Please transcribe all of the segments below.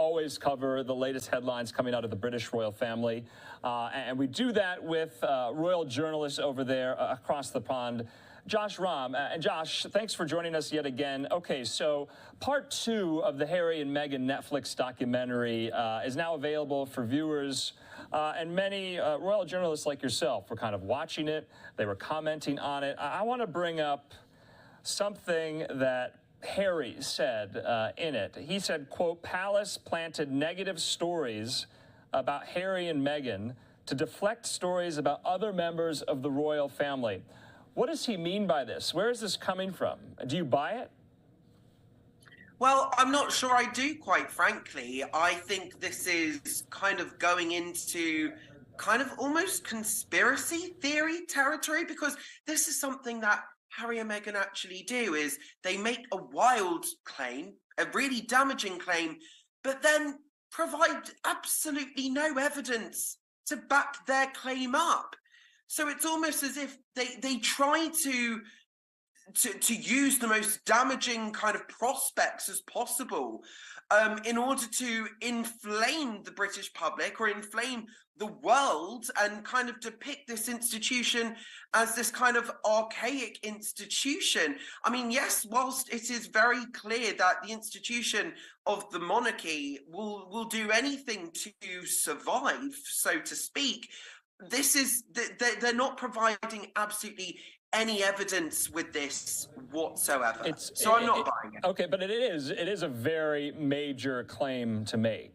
always cover the latest headlines coming out of the British royal family. And we do that with royal journalists over there across the pond, Josh Rahm. And Josh, thanks for joining us yet again. Okay, so part 2 of the Harry and Meghan Netflix documentary is now available for viewers. And many royal journalists like yourself were kind of watching it. They were commenting on it. I want to bring up something that Harry said in it. He said, quote, "Palace planted negative stories about Harry and Meghan to deflect stories about other members of the royal family." What does he mean by this? Where is this coming from? Do you buy it? Well, I'm not sure I do, quite frankly. I think this is kind of going into kind of almost conspiracy theory territory, because this is something that Harry and Meghan actually do, is they make a wild claim, a really damaging claim, but then provide absolutely no evidence to back their claim up. So it's almost as if they try to use the most damaging kind of prospects as possible in order to inflame the British public or inflame the world and kind of depict this institution as this kind of archaic institution. I mean, yes, whilst it is very clear that the institution of the monarchy will do anything to survive, so to speak, this is they're not providing absolutely any evidence with this whatsoever. I'm not buying it. Okay, but it is a very major claim to make.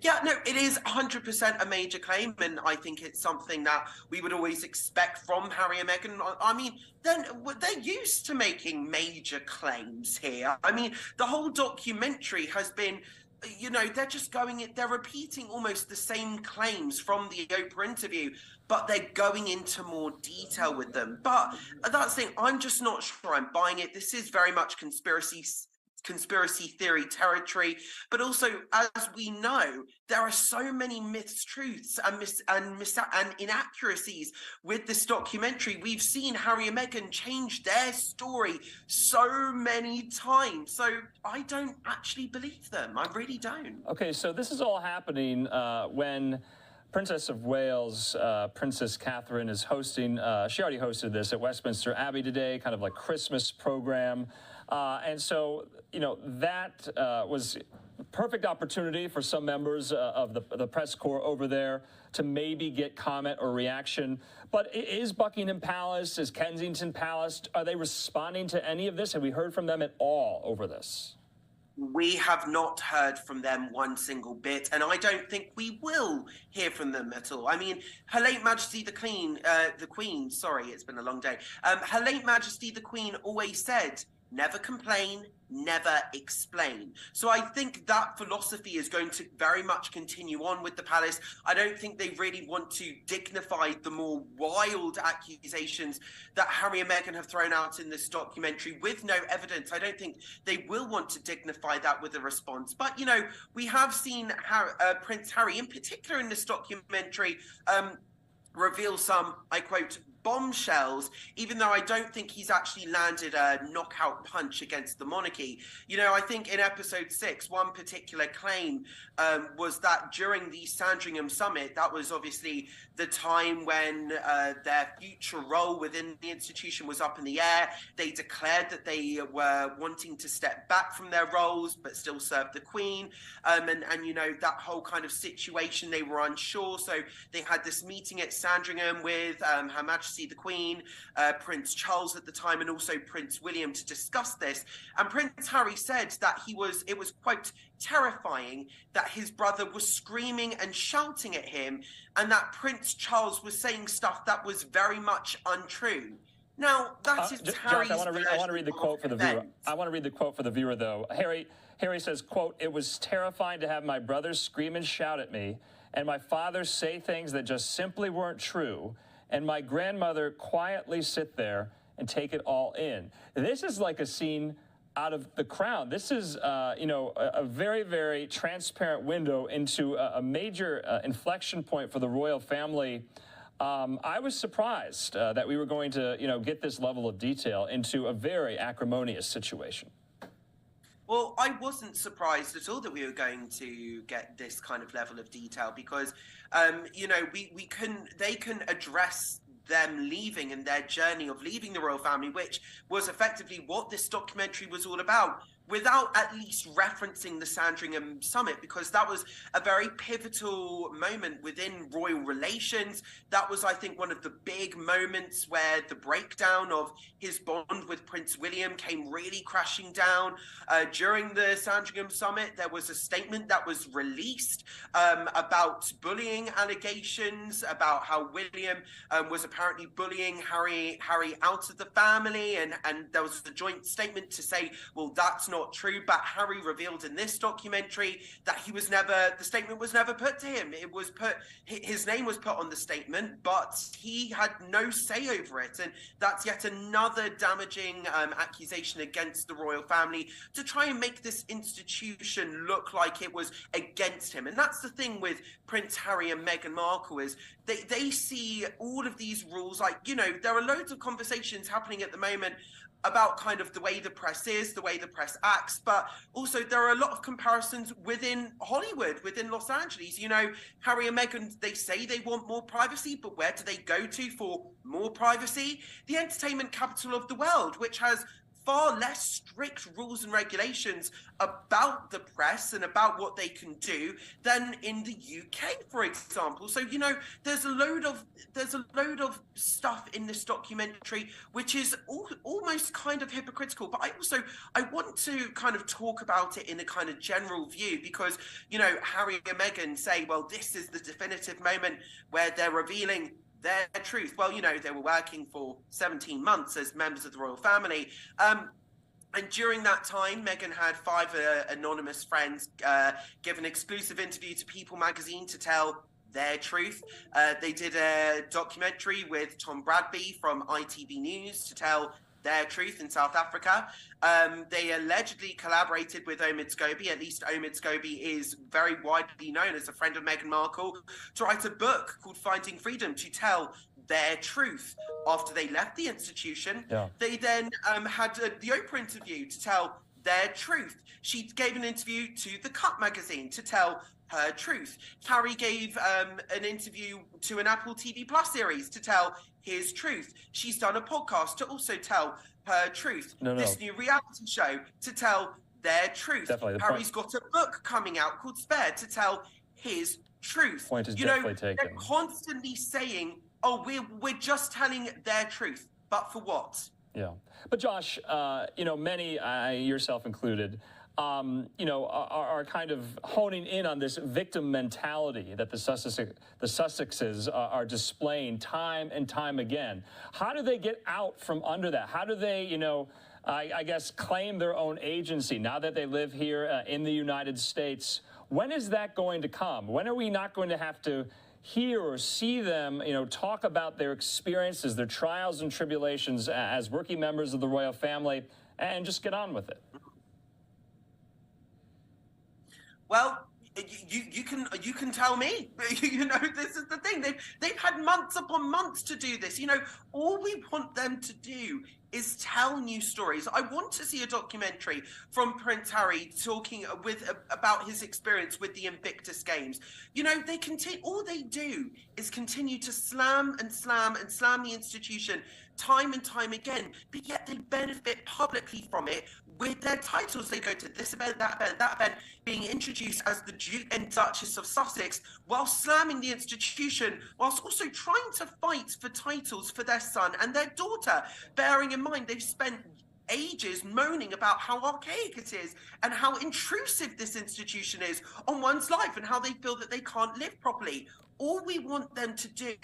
Yeah, no, it is 100% a major claim, and I think it's something that we would always expect from Harry and Meghan. I mean, they're used to making major claims here. I mean, the whole documentary has been, you know, they're repeating almost the same claims from the Oprah interview, but they're going into more detail with them. But that's the thing, I'm just not sure I'm buying it. This is very much conspiracy theory territory, but also, as we know, there are so many mistruths and inaccuracies with this documentary. We've seen Harry and Meghan change their story so many times, so I don't actually believe them. I really don't. Okay, so this is all happening when Princess of Wales, Princess Catherine, is hosting, she already hosted this at Westminster Abbey today, kind of like Christmas program. And so, you know, that was a perfect opportunity for some members of the press corps over there to maybe get comment or reaction. But is Buckingham Palace, is Kensington Palace, are they responding to any of this? Have we heard from them at all over this? We have not heard from them one single bit, and I don't think we will hear from them at all. I mean, Her late Majesty the Queen, sorry, it's been a long day. Her late Majesty the Queen always said, never complain, never explain. So I think that philosophy is going to very much continue on with the palace. I don't think they really want to dignify the more wild accusations that Harry and Meghan have thrown out in this documentary with no evidence. I don't think they will want to dignify that with a response. But, you know, we have seen Prince Harry, in particular in this documentary, reveal some, I quote, bombshells, even though I don't think he's actually landed a knockout punch against the monarchy. You know, I think in episode 6, one particular claim was that during the Sandringham summit, that was obviously the time when their future role within the institution was up in the air. They declared that they were wanting to step back from their roles, but still serve the Queen. And you know, that whole kind of situation, they were unsure. So they had this meeting at Sandringham with Her Majesty the Queen, Prince Charles at the time, and also Prince William to discuss this. And Prince Harry said that it was, quote, terrifying that his brother was screaming and shouting at him, and that Prince Charles was saying stuff that was very much untrue. Now, that is Harry's. Josh, I want to read the quote for the viewer. I want to read the quote for the viewer, though. Harry says, quote, "It was terrifying to have my brother scream and shout at me, and my father say things that just simply weren't true, and my grandmother quietly sit there and take it all in." This is like a scene out of The Crown. This is, you know, a very, very transparent window into a major inflection point for the royal family. I was surprised that we were going to, you know, get this level of detail into a very acrimonious situation. Well, I wasn't surprised at all that we were going to get this kind of level of detail because, they can address them leaving and their journey of leaving the royal family, which was effectively what this documentary was all about, without at least referencing the Sandringham summit, because that was a very pivotal moment within royal relations. That was, I think, one of the big moments where the breakdown of his bond with Prince William came really crashing down. During the Sandringham summit, there was a statement that was released about bullying allegations, about how William was apparently bullying Harry out of the family, and there was a joint statement to say, well, that's not true, but Harry revealed in this documentary that the statement was never put to him. His name was put on the statement, but he had no say over it, and that's yet another damaging accusation against the royal family to try and make this institution look like it was against him. And that's the thing with Prince Harry and Meghan Markle, is they see all of these rules, like, there are loads of conversations happening at the moment about kind of the way the press is, the way the press acts, but also there are a lot of comparisons within Hollywood, within Los Angeles. Harry and Meghan, they say they want more privacy, but where do they go to for more privacy? The entertainment capital of the world, which has far less strict rules and regulations about the press and about what they can do than in the UK, for example. So, there's a load of stuff in this documentary which is almost kind of hypocritical. But I want to kind of talk about it in a kind of general view, because, Harry and Meghan say, well, this is the definitive moment where they're revealing their truth. Well, they were working for 17 months as members of the royal family. And during that time, Meghan had 5 anonymous friends give an exclusive interview to People magazine to tell their truth. They did a documentary with Tom Bradby from ITV News to tell their truth in South Africa. They allegedly collaborated with Omid Scobie. At least Omid Scobie is very widely known as a friend of Meghan Markle, to write a book called Finding Freedom to tell their truth. After they left the institution, they then had the Oprah interview to tell their truth. She gave an interview to The Cut magazine to tell her truth. Harry gave an interview to an Apple TV Plus series to tell his truth. She's done a podcast to also tell her truth. This new reality show to tell their truth. Harry's got a book coming out called Spared to tell his truth. Point is definitely taken. They're constantly saying, oh, we're just telling their truth, but for what? Yeah. But Josh, many, yourself included, are kind of honing in on this victim mentality that the Sussexes are displaying time and time again. How do they get out from under that? How do they, I guess, claim their own agency now that they live here in the United States? When is that going to come? When are we not going to have to hear or see them, talk about their experiences, their trials and tribulations as working members of the royal family, and just get on with it? Well, you can tell me. This is the thing. They've had months upon months to do this. All we want them to do is tell new stories. I want to see a documentary from Prince Harry talking about his experience with the Invictus Games. All they do is continue to slam the institution time and time again, but yet they benefit publicly from it with their titles. They go to this event, that event, being introduced as the Duke and Duchess of Sussex, while slamming the institution, whilst also trying to fight for titles for their son and their daughter, bearing in mind they've spent ages moaning about how archaic it is and how intrusive this institution is on one's life and how they feel that they can't live properly. All we want them to do,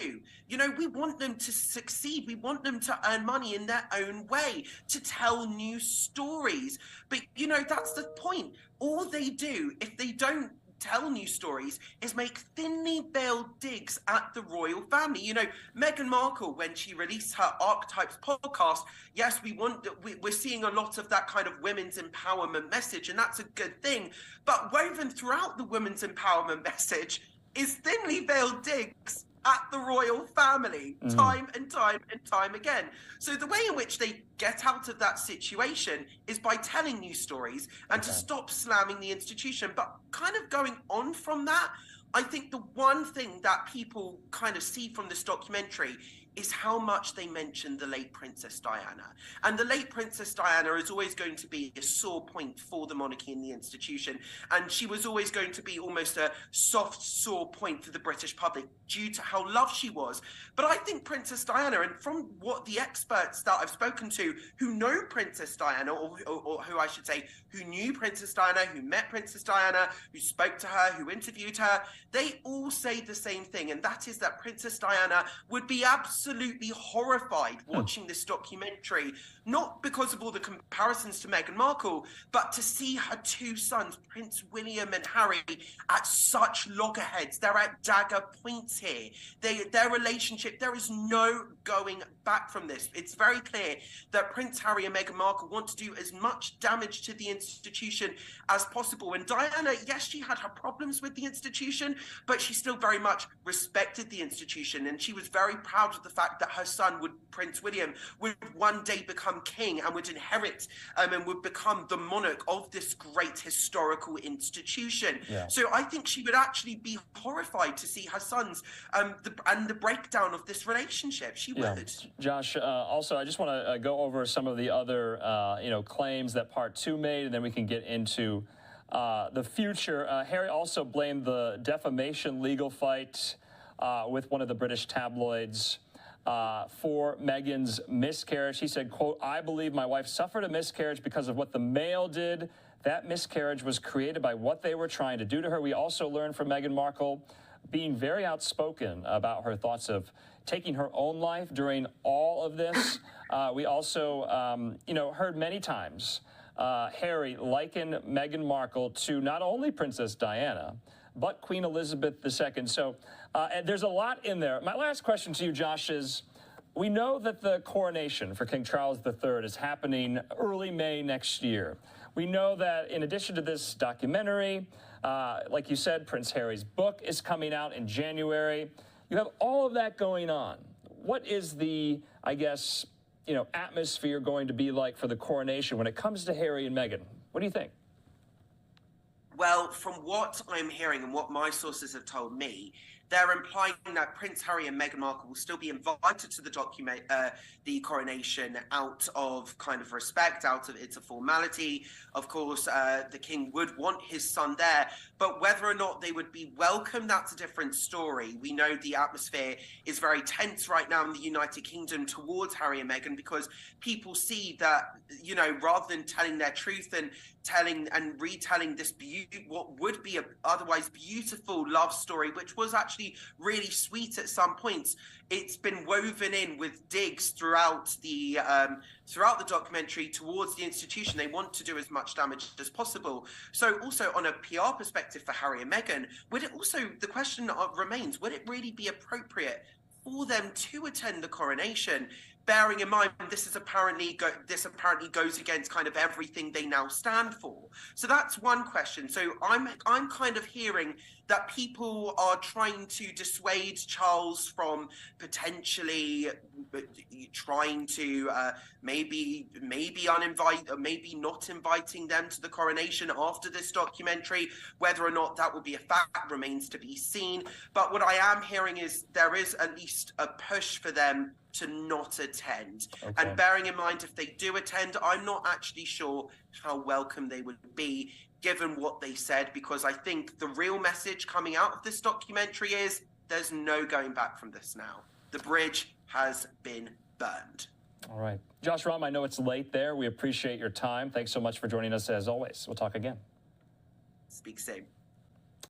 we want them to succeed. We want them to earn money in their own way, to tell new stories. But, that's the point. All they do, if they don't tell new stories, is make thinly veiled digs at the royal family. Meghan Markle, when she released her Archetypes podcast, yes, we're seeing a lot of that kind of women's empowerment message, and that's a good thing. But woven throughout the women's empowerment message is thinly veiled digs at the royal family time and time and time again. So the way in which they get out of that situation is by telling news stories and to stop slamming the institution. But kind of going on from that, I think the one thing that people kind of see from this documentary is how much they mention the late Princess Diana. And the late Princess Diana is always going to be a sore point for the monarchy and the institution. And she was always going to be almost a soft, sore point for the British public due to how loved she was. But I think Princess Diana, and from what the experts that I've spoken to who know Princess Diana, or who I should say, who knew Princess Diana, who met Princess Diana, who spoke to her, who interviewed her, they all say the same thing. And that is that Princess Diana would be absolutely horrified watching this documentary, not because of all the comparisons to Meghan Markle, but to see her two sons, Prince William and Harry, at such loggerheads. They're at dagger points here. Their relationship, there is no going back from this. It's very clear that Prince Harry and Meghan Markle want to do as much damage to the institution as possible. And Diana, yes, she had her problems with the institution, but she still very much respected the institution. And she was very proud of the fact that her son, Prince William, would one day become king and would inherit and would become the monarch of this great historical institution. Yeah. So I think she would actually be horrified to see her sons and the breakdown of this relationship. She would. Josh, also, I just want to go over some of the other claims that Part 2 made, and then we can get into the future. Harry also blamed the defamation legal fight with one of the British tabloids for Meghan's miscarriage. He said, quote, "I believe my wife suffered a miscarriage because of what the Mail did. That miscarriage was created by what they were trying to do to her." We also learned from Meghan Markle being very outspoken about her thoughts of taking her own life during all of this. We also, heard many times Harry liken Meghan Markle to not only Princess Diana, but Queen Elizabeth II. So and there's a lot in there. My last question to you, Josh, is we know that the coronation for King Charles III is happening early May next year. We know that in addition to this documentary, like you said, Prince Harry's book is coming out in January. You have all of that going on. What is the, atmosphere going to be like for the coronation when it comes to Harry and Meghan? What do you think? Well, from what I'm hearing and what my sources have told me, they're implying that Prince Harry and Meghan Markle will still be invited to the coronation out of kind of respect, out of it's a formality. Of course, the king would want his son there, but whether or not they would be welcome, that's a different story. We know the atmosphere is very tense right now in the United Kingdom towards Harry and Meghan because people see that, rather than telling their truth and telling and retelling this what would be a otherwise beautiful love story, which was actually really sweet at some points, it's been woven in with digs throughout the documentary towards the institution. They want to do as much damage as possible. So also on a PR perspective for Harry and Meghan, the question remains, would it really be appropriate for them to attend the coronation, bearing in mind this apparently goes against kind of everything they now stand for? So that's one question. So I'm kind of hearing that people are trying to dissuade Charles from potentially trying to maybe not inviting them to the coronation after this documentary. Whether or not that will be a fact remains to be seen. But what I am hearing is there is at least a push for them to not attend. Okay. And bearing in mind, if they do attend, I'm not actually sure how welcome they would be, given what they said, because I think the real message coming out of this documentary is there's no going back from this now. The bridge has been burned. All right. Josh Rahm, I know it's late there. We appreciate your time. Thanks so much for joining us as always. We'll talk again. Speak soon.